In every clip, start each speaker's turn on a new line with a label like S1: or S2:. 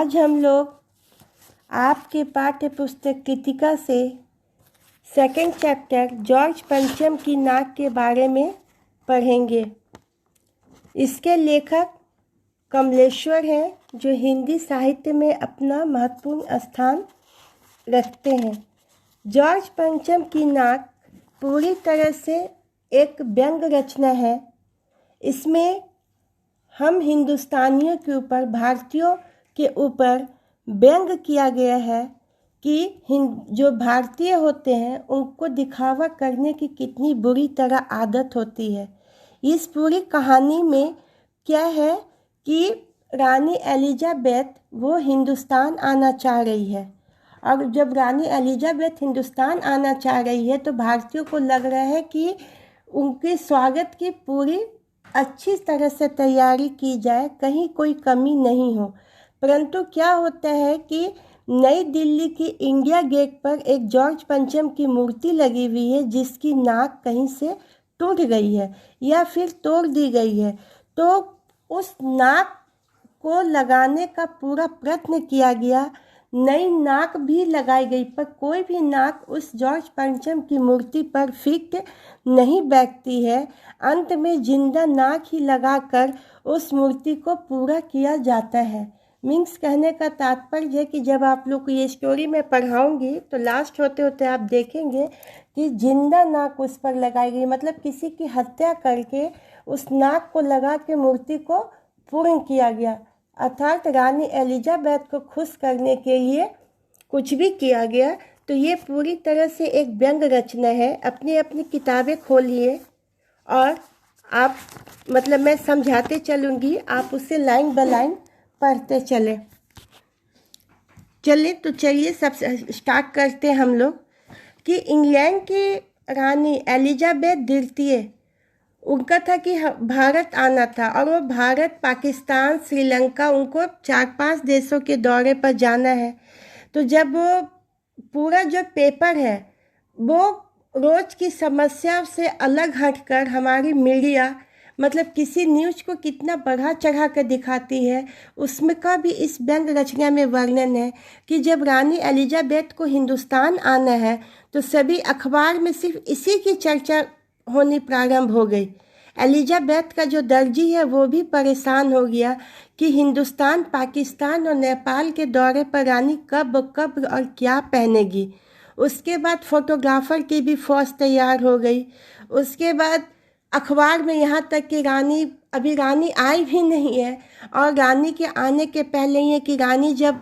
S1: आज हम लोग आपके पाठ्य पुस्तक कृतिका से सेकंड चैप्टर जॉर्ज पंचम की नाक के बारे में पढ़ेंगे। इसके लेखक कमलेश्वर हैं, जो हिंदी साहित्य में अपना महत्वपूर्ण स्थान रखते हैं। जॉर्ज पंचम की नाक पूरी तरह से एक व्यंग रचना है। इसमें हम हिंदुस्तानियों के ऊपर, भारतीयों के ऊपर व्यंग किया गया है कि जो भारतीय होते हैं उनको दिखावा करने की कितनी बुरी तरह आदत होती है। इस पूरी कहानी में क्या है कि रानी एलिजाबेथ वो हिंदुस्तान आना चाह रही है, और जब रानी एलिजाबेथ हिंदुस्तान आना चाह रही है तो भारतीयों को लग रहा है कि उनके स्वागत की पूरी अच्छी तरह से तैयारी की जाए, कहीं कोई कमी नहीं हो। परंतु क्या होता है कि नई दिल्ली की इंडिया गेट पर एक जॉर्ज पंचम की मूर्ति लगी हुई है, जिसकी नाक कहीं से टूट गई है या फिर तोड़ दी गई है। तो उस नाक को लगाने का पूरा प्रयत्न किया गया, नई नाक भी लगाई गई, पर कोई भी नाक उस जॉर्ज पंचम की मूर्ति पर फिट नहीं बैठती है। अंत में जिंदा नाक ही लगाकर उस मूर्ति को पूरा किया जाता है। मीन्स कहने का तात्पर्य है कि जब आप लोग को ये स्टोरी मैं पढ़ाऊंगी तो लास्ट होते होते आप देखेंगे कि जिंदा नाक उस पर लगाई गई, मतलब किसी की हत्या करके उस नाक को लगा के मूर्ति को पूर्ण किया गया। अर्थात रानी एलिजाबेथ को खुश करने के लिए कुछ भी किया गया। तो ये पूरी तरह से एक व्यंग रचना है। अपनी अपनी किताबें खोलिए और आप, मतलब मैं समझाते चलूँगी, आप उसे लाइन बाय लाइन पढ़ते चले। तो चलिए सब स्टार्ट करते हैं हम लोग कि इंग्लैंड की रानी एलिजाबेथ द्वितीय, उनका था कि भारत आना था, और वो भारत, पाकिस्तान, श्रीलंका, उनको 4-5 देशों के दौरे पर जाना है। तो जब वो पूरा जो पेपर है वो रोज़ की समस्या से अलग हटकर हमारी मीडिया, मतलब किसी न्यूज़ को कितना बढ़ा चढ़ा कर दिखाती है, उसमें का भी इस व्यंग रचना में वर्णन है कि जब रानी एलिजाबेथ को हिंदुस्तान आना है तो सभी अखबार में सिर्फ इसी की चर्चा होनी प्रारंभ हो गई। एलिजाबेथ का जो दर्जी है वो भी परेशान हो गया कि हिंदुस्तान, पाकिस्तान और नेपाल के दौरे पर रानी कब और क्या पहनेगी। उसके बाद फोटोग्राफर की भी फौज तैयार हो गई। उसके बाद अखबार में यहाँ तक कि अभी रानी आई भी नहीं है, और रानी के आने के पहले ये कि रानी जब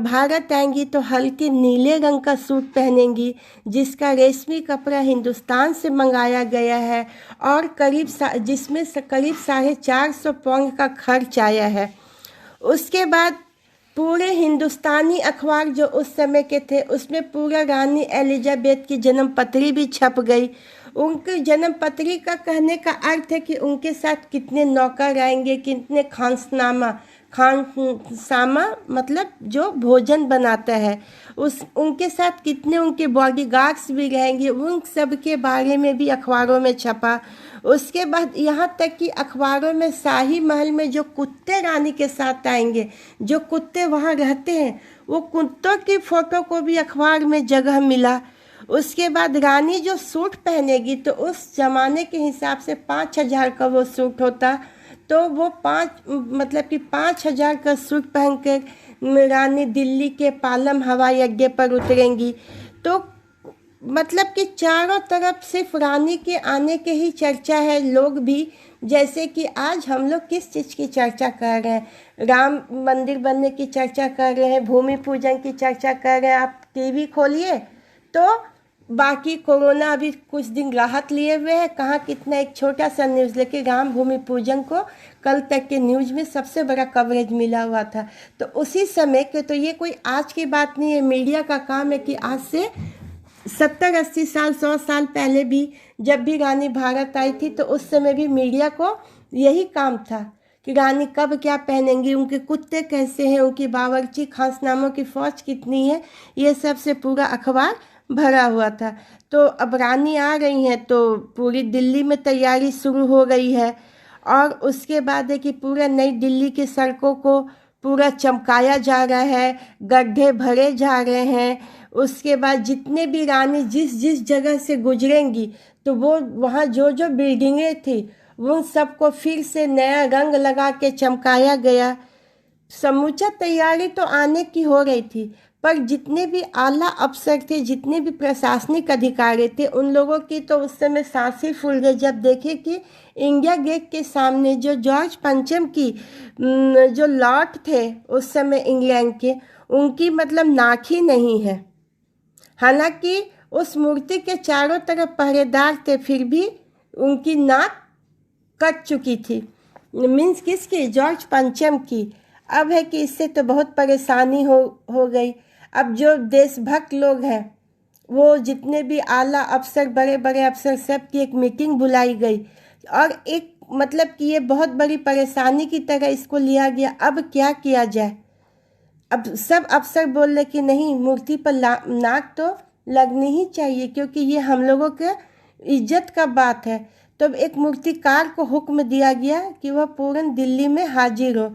S1: भारत आएंगी तो हल्के नीले रंग का सूट पहनेंगी, जिसका रेशमी कपड़ा हिंदुस्तान से मंगाया गया है, और जिसमें करीब 450 पाउंड का खर्च आया है। उसके बाद पूरे हिंदुस्तानी अखबार जो उस समय के थे उसमें पूरा रानी एलिजाबेथ की जन्म पत्री भी छप गई। उनकी जन्म पत्री का कहने का अर्थ है कि उनके साथ कितने नौकर आएंगे, कितने खानसामा मतलब जो भोजन बनाता है, उनके साथ कितने उनके बॉडीगार्ड्स भी रहेंगे, उन सब के बारे में भी अखबारों में छपा। उसके बाद यहाँ तक कि अखबारों में शाही महल में जो कुत्ते रानी के साथ आएंगे, जो कुत्ते वहाँ रहते हैं, वो कुत्तों की फ़ोटो को भी अखबार में जगह मिला। उसके बाद रानी जो सूट पहनेगी तो उस ज़माने के हिसाब से 5,000 का वो सूट होता, तो वो 5,000 का सूट पहनकर रानी दिल्ली के पालम हवाई अड्डे पर उतरेंगी। तो मतलब कि चारों तरफ सिर्फ रानी के आने के ही चर्चा है। लोग भी, जैसे कि आज हम लोग किस चीज़ की चर्चा कर रहे हैं, राम मंदिर बनने की चर्चा कर रहे हैं, भूमि पूजन की चर्चा कर रहे हैं। आप टीवी खोलिए तो बाकी कोरोना अभी कुछ दिन राहत लिए हुए है, कहाँ कितना एक छोटा सा न्यूज़, लेकिन राम भूमि पूजन को कल तक के न्यूज़ में सबसे बड़ा कवरेज मिला हुआ था। तो उसी समय के, तो ये कोई आज की बात नहीं है, मीडिया का काम है कि आज से 70-80 साल, 100 साल पहले भी जब भी रानी भारत आई थी तो उस समय भी मीडिया को यही काम था कि रानी कब क्या पहनेंगी, उनके कुत्ते कैसे हैं, उनकी बावर्ची खासनामों की फौज कितनी है, ये सब से पूरा अखबार भरा हुआ था। तो अब रानी आ रही हैं तो पूरी दिल्ली में तैयारी शुरू हो गई है, और उसके बाद है कि पूरा नई दिल्ली की सड़कों को पूरा चमकाया जा रहा है, गड्ढे भरे जा रहे हैं। उसके बाद जितने भी रानी जिस जिस जगह से गुजरेंगी तो वो वहाँ जो जो बिल्डिंगें थी उन सबको फिर से नया रंग लगा के चमकाया गया। समूचा तैयारी तो आने की हो रही थी, पर जितने भी आला अफसर थे, जितने भी प्रशासनिक अधिकारी थे, उन लोगों की तो उस समय सांसें फूल गई जब देखे कि इंडिया गेट के सामने जो जॉर्ज पंचम की जो लॉर्ड थे उस समय इंग्लैंड के, उनकी मतलब नाक ही नहीं है। हालांकि उस मूर्ति के चारों तरफ पहरेदार थे, फिर भी उनकी नाक कट चुकी थी। मीन्स किसकी? जॉर्ज पंचम की। अब है कि इससे तो बहुत परेशानी हो गई। अब जो देशभक्त लोग हैं, वो जितने भी आला अफसर, बड़े बड़े अफसर, सब की एक मीटिंग बुलाई गई और एक मतलब कि ये बहुत बड़ी परेशानी की तरह इसको लिया गया। अब क्या किया जाए? अब सब अफसर बोल रहे कि नहीं, मूर्ति पर नाक तो लगनी ही चाहिए, क्योंकि ये हम लोगों के इज्जत का बात है। तो एक मूर्तिकार को हुक्म दिया गया कि वह पूर्ण दिल्ली में हाजिर हो।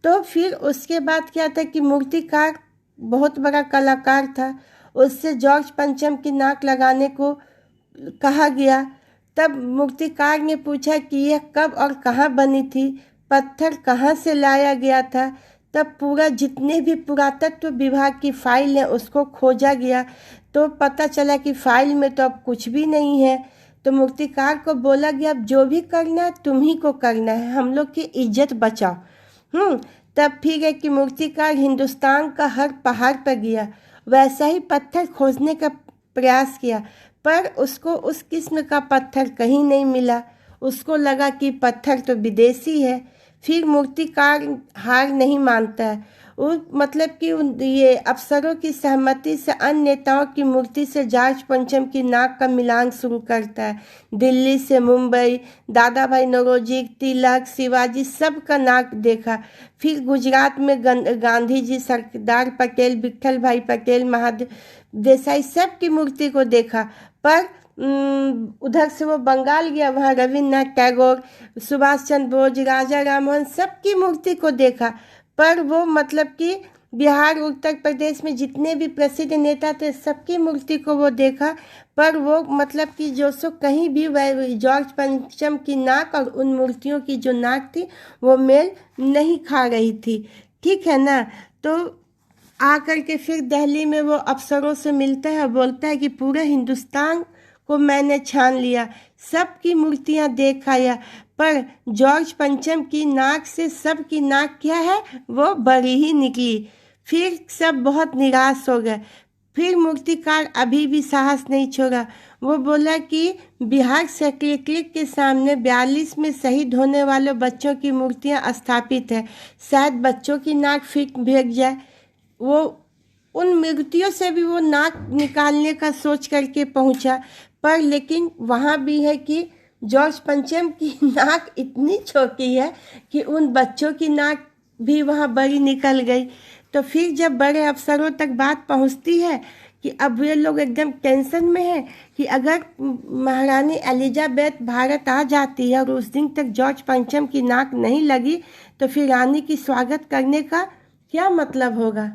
S1: तो फिर उसके बाद क्या था कि मूर्तिकार बहुत बड़ा कलाकार था, उससे जॉर्ज पंचम की नाक लगाने को कहा गया। तब मूर्तिकार ने पूछा कि यह कब और कहाँ बनी थी, पत्थर कहाँ से लाया गया था। तब पूरा जितने भी पुरातत्व विभाग की फाइल है उसको खोजा गया, तो पता चला कि फाइल में तो अब कुछ भी नहीं है। तो मूर्तिकार को बोला गया अब जो भी करना है तुम ही को करना है, हम लोग की इज्जत बचाओ। तब फिर है कि मूर्तिकार हिंदुस्तान का हर पहाड़ पर गया, वैसा ही पत्थर खोजने का प्रयास किया, पर उसको उस किस्म का पत्थर कहीं नहीं मिला। उसको लगा कि पत्थर तो विदेशी है। फिर मूर्तिकार हार नहीं मानता है। वो मतलब कि ये अफसरों की सहमति से अन्य नेताओं की मूर्ति से जॉर्ज पंचम की नाक का मिलान शुरू करता है। दिल्ली से मुंबई, दादा भाई नौरोजी, तिलक, शिवाजी, सब का नाक देखा। फिर गुजरात में गांधी जी, सरदार पटेल, विट्ठल भाई पटेल, महादेव देसाई, सब की मूर्ति को देखा। पर उधर से वो बंगाल गया, वहाँ रविन्द्रनाथ टैगोर, सुभाष चंद्र बोस, राजा राममोहन, सबकी मूर्ति को देखा। पर वो मतलब कि बिहार, उत्तर प्रदेश में जितने भी प्रसिद्ध नेता थे सबकी मूर्ति को वो देखा, पर वो मतलब कि जो सो कहीं भी वह जॉर्ज पंचम की नाक और उन मूर्तियों की जो नाक थी वो मेल नहीं खा रही थी। ठीक है ना? तो आकर के फिर दिल्ली में वो अफसरों से मिलता है, बोलता है कि पूरे हिंदुस्तान को मैंने छान लिया, सबकी मूर्तियां देख आया, पर जॉर्ज पंचम की नाक से सब की नाक क्या है, वो बड़ी ही निकली। फिर सब बहुत निराश हो गए। फिर मूर्तिकार अभी भी साहस नहीं छोड़ा। वो बोला कि बिहार सेक्रेटरीट के सामने 42 में शहीद होने वाले बच्चों की मूर्तियां स्थापित है, शायद बच्चों की नाक फिर भीग जाए। वो उन मूर्तियों से भी वो नाक निकालने का सोच करके पहुंचा, पर लेकिन वहाँ भी है कि जॉर्ज पंचम की नाक इतनी छोटी है कि उन बच्चों की नाक भी वहाँ बड़ी निकल गई। तो फिर जब बड़े अफसरों तक बात पहुँचती है कि अब ये लोग एकदम टेंशन में हैं कि अगर महारानी एलिजाबेथ भारत आ जाती है और उस दिन तक जॉर्ज पंचम की नाक नहीं लगी तो फिर रानी की स्वागत करने का क्या मतलब होगा?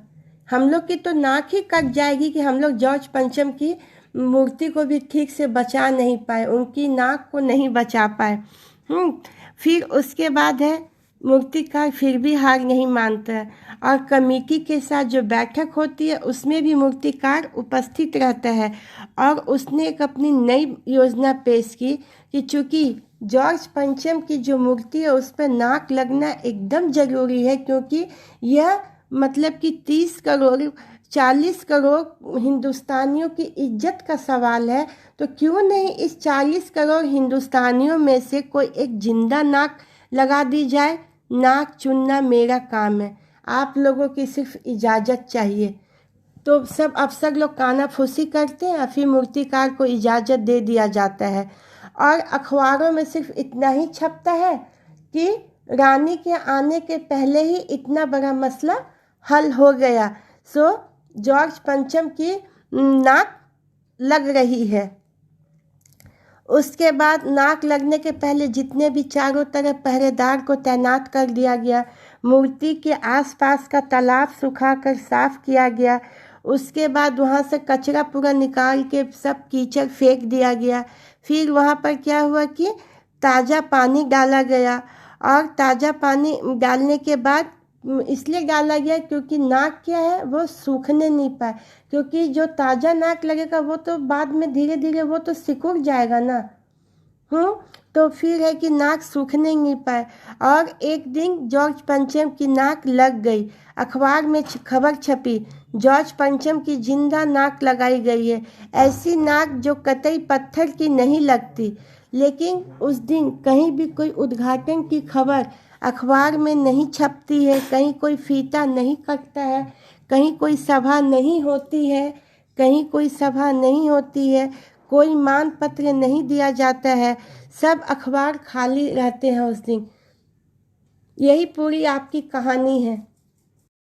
S1: हम लोग की तो नाक ही कट जाएगी कि हम लोग जॉर्ज पंचम की मूर्ति को भी ठीक से बचा नहीं पाए, उनकी नाक को नहीं बचा पाए। फिर उसके बाद है मूर्तिकार फिर भी हार नहीं मानता है और कमेटी के साथ जो बैठक होती है उसमें भी मूर्तिकार उपस्थित रहता है और उसने एक अपनी नई योजना पेश की कि चूँकि जॉर्ज पंचम की जो मूर्ति है उस पर नाक लगना एकदम ज़रूरी है, क्योंकि यह मतलब कि 30 करोड़ 40 करोड़ हिंदुस्तानियों की इज्जत का सवाल है। तो क्यों नहीं इस 40 करोड़ हिंदुस्तानियों में से कोई एक जिंदा नाक लगा दी जाए? नाक चुनना मेरा काम है, आप लोगों की सिर्फ इजाज़त चाहिए। तो सब अफसर लोग कानाफूसी करते हैं, फिर मूर्तिकार को इजाज़त दे दिया जाता है और अखबारों में सिर्फ इतना ही छपता है कि रानी के आने के पहले ही इतना बड़ा मसला हल हो गया, सो जॉर्ज पंचम की नाक लग रही है। उसके बाद नाक लगने के पहले जितने भी चारों तरफ पहरेदार को तैनात कर दिया गया। मूर्ति के आसपास का तालाब सुखाकर साफ किया गया। उसके बाद वहाँ से कचरा पूरा निकाल के सब कीचड़ फेंक दिया गया। फिर वहाँ पर क्या हुआ कि ताज़ा पानी डाला गया, और ताज़ा पानी डालने के बाद इसलिए डाला गया क्योंकि नाक क्या है वो सूखने नहीं पाए, क्योंकि जो ताज़ा नाक लगेगा वो तो बाद में धीरे धीरे वो तो सिकुड़ जाएगा ना। तो फिर है कि नाक सूखने नहीं पाए। और एक दिन जॉर्ज पंचम की नाक लग गई। अखबार में खबर छपी, जॉर्ज पंचम की जिंदा नाक लगाई गई है। ऐसी नाक जो कतई पत्थर की नहीं लगती। लेकिन उस दिन कहीं भी कोई उद्घाटन की खबर अखबार में नहीं छपती है, कहीं कोई फीता नहीं कटता है, कहीं कोई सभा नहीं होती है, कहीं कोई सभा नहीं होती है, कोई मान पत्र नहीं दिया जाता है, सब अखबार खाली रहते हैं उस दिन। यही पूरी आपकी कहानी है।